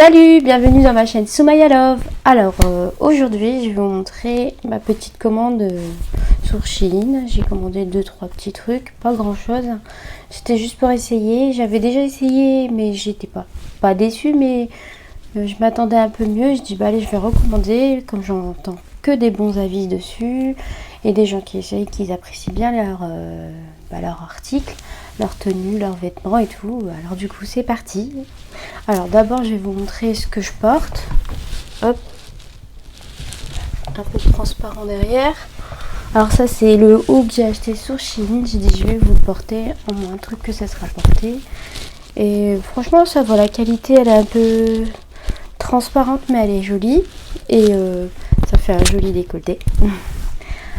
Salut, bienvenue dans ma chaîne Soumaya Love. Alors aujourd'hui je vais vous montrer ma petite commande sur Shein. J'ai commandé 2-3 petits trucs, pas grand chose. C'était juste pour essayer. J'avais déjà essayé mais j'étais pas déçue, mais je m'attendais un peu mieux. Je dis bah allez, je vais recommander, comme j'en entends que des bons avis dessus et des gens qui essayent, qui apprécient bien leur article, leur tenue, leurs vêtements et tout. Alors du coup c'est parti. Alors d'abord je vais vous montrer ce que je porte. Hop, un peu de transparent derrière. Alors ça c'est le haut que j'ai acheté sur Shein. J'ai dit je vais vous le porter, au moins un truc que ça sera porté. Et franchement ça va, la qualité elle est un peu transparente mais elle est jolie. Et ça fait un joli décolleté.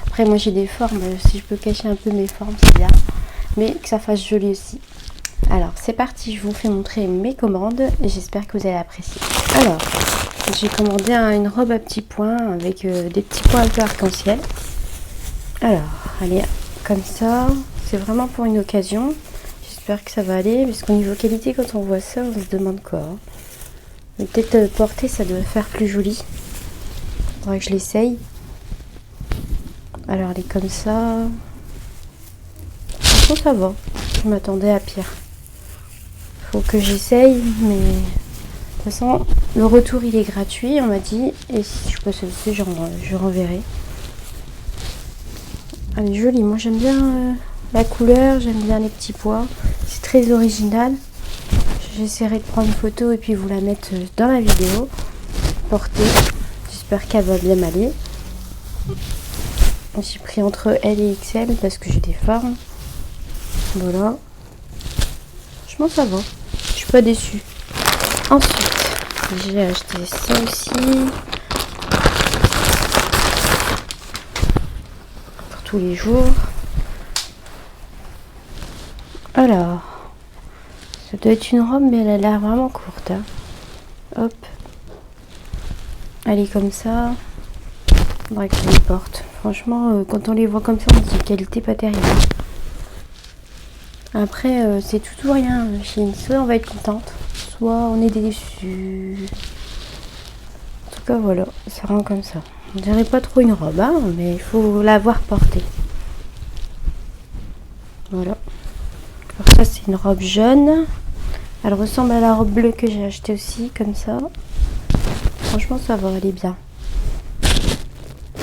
Après moi j'ai des formes, si je peux cacher un peu mes formes c'est bien. Mais que ça fasse joli aussi. Alors c'est parti, je vous fais montrer mes commandes et j'espère que vous allez apprécier. Alors j'ai commandé une robe à petits points avec des petits points un peu arc-en-ciel. Alors elle est comme ça, c'est vraiment pour une occasion. J'espère que ça va aller parce qu'au niveau qualité, quand on voit ça on se demande quoi. Mais peut-être porter ça doit faire plus joli. Faudrait que je l'essaye. Alors elle est comme ça. Franchement ça va, je m'attendais à pire. Faut que j'essaye, mais de toute façon le retour il est gratuit, on m'a dit, et si je peux sauter je renverrai. Elle est jolie, moi j'aime bien la couleur, j'aime bien les petits pois, c'est très original. J'essaierai de prendre une photo et puis vous la mettre dans la vidéo portée. J'espère qu'elle va bien m'aller. J'ai pris entre L et XL parce que j'ai des formes. Voilà, franchement ça va, je suis pas déçue. Ensuite j'ai acheté ça aussi pour tous les jours. Alors ça doit être une robe mais elle a l'air vraiment courte, hein. Hop, elle est comme ça. Faudrait que je les porte. Franchement quand on les voit comme ça on se dit qualité pas terrible. Après c'est tout ou rien chez une, soit on va être contente, soit on est déçu. En tout cas voilà, ça rend comme ça. On dirait pas trop une robe, hein, mais il faut l'avoir portée. Voilà. Alors ça c'est une robe jaune. Elle ressemble à la robe bleue que j'ai achetée aussi, comme ça. Franchement ça va, elle est bien.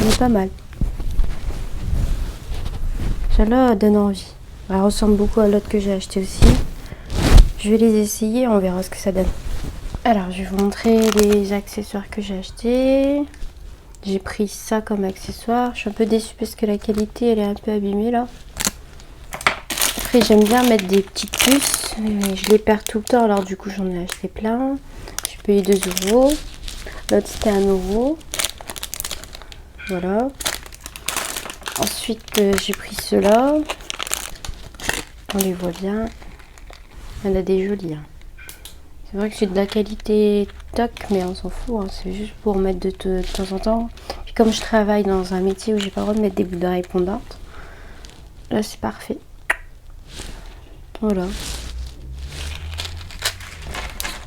Elle est pas mal. Celle-là donne envie. Elle ressemble beaucoup à l'autre que j'ai acheté aussi. Je vais les essayer, on verra ce que ça donne. Alors je vais vous montrer les accessoires que j'ai achetés. J'ai pris ça comme accessoire. Je suis un peu déçue parce que la qualité elle est un peu abîmée là. Après j'aime bien mettre des petites puces, mais je les perds tout le temps, alors du coup j'en ai acheté plein. J'ai payé 2 €. L'autre c'était 1 €. Voilà. Ensuite j'ai pris ceux-là. On les voit bien. Elle a des jolis, hein. C'est vrai que c'est de la qualité toc, mais on s'en fout, hein. C'est juste pour mettre de temps en temps. Puis comme je travaille dans un métier où j'ai pas le droit de mettre des boules d'oreilles pendantes, là c'est parfait. Voilà.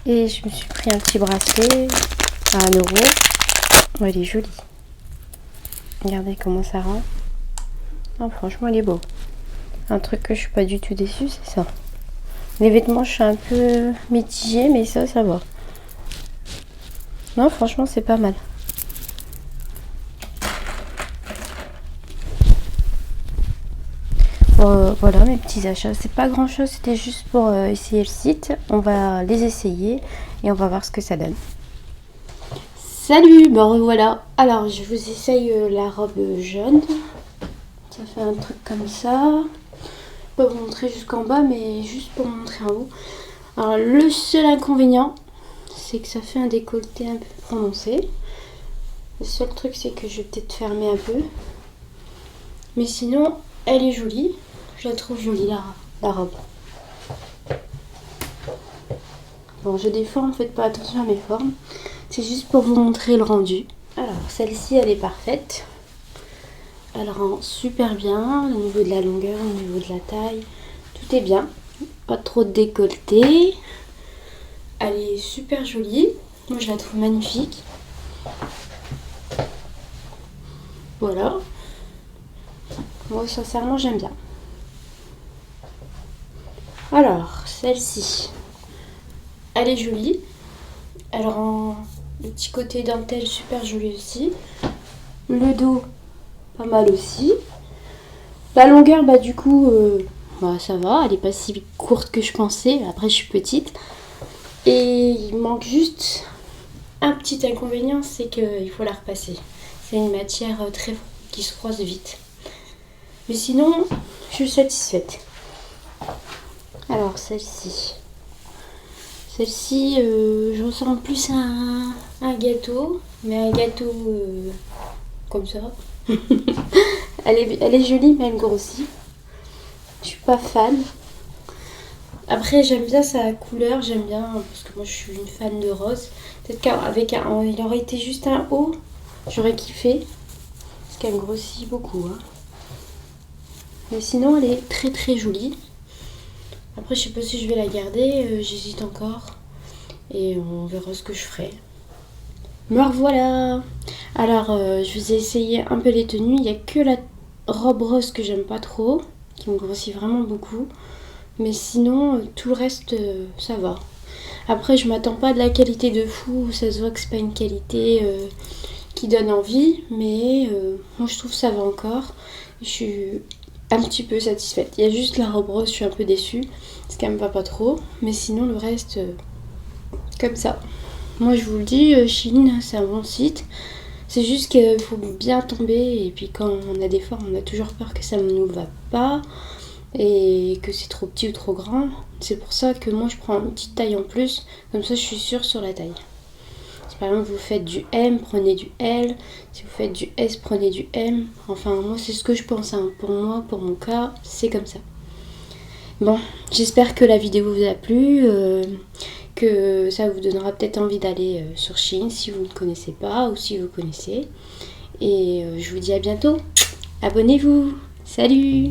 Et je me suis pris un petit bracelet à 1 €. Oh, il est joli. Regardez comment ça rend. Oh, franchement il est beau. Un truc que je suis pas du tout déçue, c'est ça. Les vêtements, je suis un peu mitigée, mais ça va. Non, franchement, c'est pas mal. Voilà mes petits achats. C'est pas grand chose, c'était juste pour essayer le site. On va les essayer et on va voir ce que ça donne. Salut, me revoilà. Alors, je vous essaye la robe jaune. Ça fait un truc comme ça. Pas vous montrer jusqu'en bas, mais juste pour montrer en haut. Alors le seul inconvénient c'est que ça fait un décolleté un peu prononcé. Le seul truc c'est que je vais peut-être fermer un peu, mais sinon elle est jolie. Je la trouve jolie la robe. Bon, j'ai des formes, faites pas attention à mes formes, c'est juste pour vous montrer le rendu. Alors celle-ci elle est parfaite. Elle rend super bien au niveau de la longueur, au niveau de la taille, tout est bien, pas trop de décolleté. Elle est super jolie. Moi je la trouve magnifique. Voilà. Moi sincèrement j'aime bien. Alors, celle-ci, elle est jolie. Elle rend le petit côté dentelle super joli aussi. Le dos, pas mal aussi. La longueur, bah du coup, ça va. Elle est pas si courte que je pensais. Après, je suis petite. Et il manque juste un petit inconvénient, c'est qu'il faut la repasser. C'est une matière qui se froisse vite. Mais sinon, je suis satisfaite. Alors, celle-ci. Celle-ci, je ressemble plus à un gâteau, mais un gâteau comme ça. elle est jolie, mais elle grossit. Je suis pas fan. Après, j'aime bien sa couleur, j'aime bien, parce que moi je suis une fan de rose. Peut-être qu'avec il aurait été juste un haut, j'aurais kiffé. Parce qu'elle grossit beaucoup. Hein. Mais sinon, elle est très très jolie. Après, je sais pas si je vais la garder, j'hésite encore. Et on verra ce que je ferai. Me revoilà. Alors, je vous ai essayé un peu les tenues. Il n'y a que la robe rose que j'aime pas trop, qui me grossit vraiment beaucoup. Mais sinon, tout le reste, ça va. Après, je m'attends pas de la qualité de fou. Ça se voit que c'est pas une qualité qui donne envie. Mais moi, je trouve que ça va encore. Je suis un petit peu satisfaite. Il y a juste la robe rose, je suis un peu déçue. Parce qu'elle me va pas trop. Mais sinon, le reste, comme ça. Moi, je vous le dis, Shein, c'est un bon site. C'est juste qu'il faut bien tomber. Et puis, quand on a des formes, on a toujours peur que ça ne nous va pas. Et que c'est trop petit ou trop grand. C'est pour ça que moi, je prends une petite taille en plus. Comme ça, je suis sûre sur la taille. Si par exemple, vous faites du M, prenez du L. Si vous faites du S, prenez du M. Enfin, moi, c'est ce que je pense. Hein. Pour moi, pour mon cas, c'est comme ça. Bon, j'espère que la vidéo vous a plu. Que ça vous donnera peut-être envie d'aller sur Shein si vous ne connaissez pas ou si vous connaissez. Et je vous dis à bientôt. Abonnez-vous. Salut!